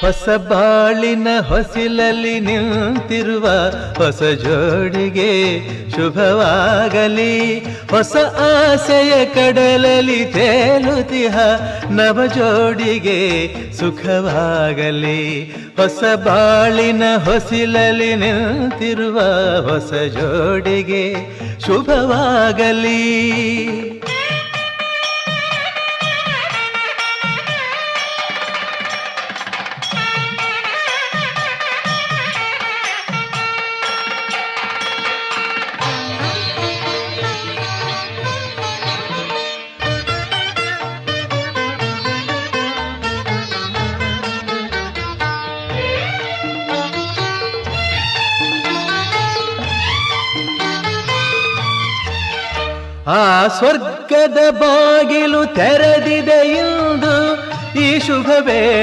ಹೊಸ ಬಾಳಿನ ಹೊಸಿಲಲ್ಲಿ ನಿಂತಿರುವ ಹೊಸ ಜೋಡಿಗೆ ಶುಭವಾಗಲಿ. ಹೊಸ ಆಸೆಯ ಕಡಲಲ್ಲಿ ತೇಲುತಿಹ ನವ ಜೋಡಿಗೆ ಸುಖವಾಗಲಿ. ಹೊಸ ಬಾಳಿನ ಹೊಸಿಲಲ್ಲಿ ನಿಂತಿರುವ ಹೊಸ ಜೋಡಿಗೆ ಶುಭವಾಗಲಿ. ಆ ಸ್ವರ್ಗದ ಬಾಗಿಲು ತೆರೆದಿದೆ ಇಂದು ಈ ಶುಭ ವೇಳೆ.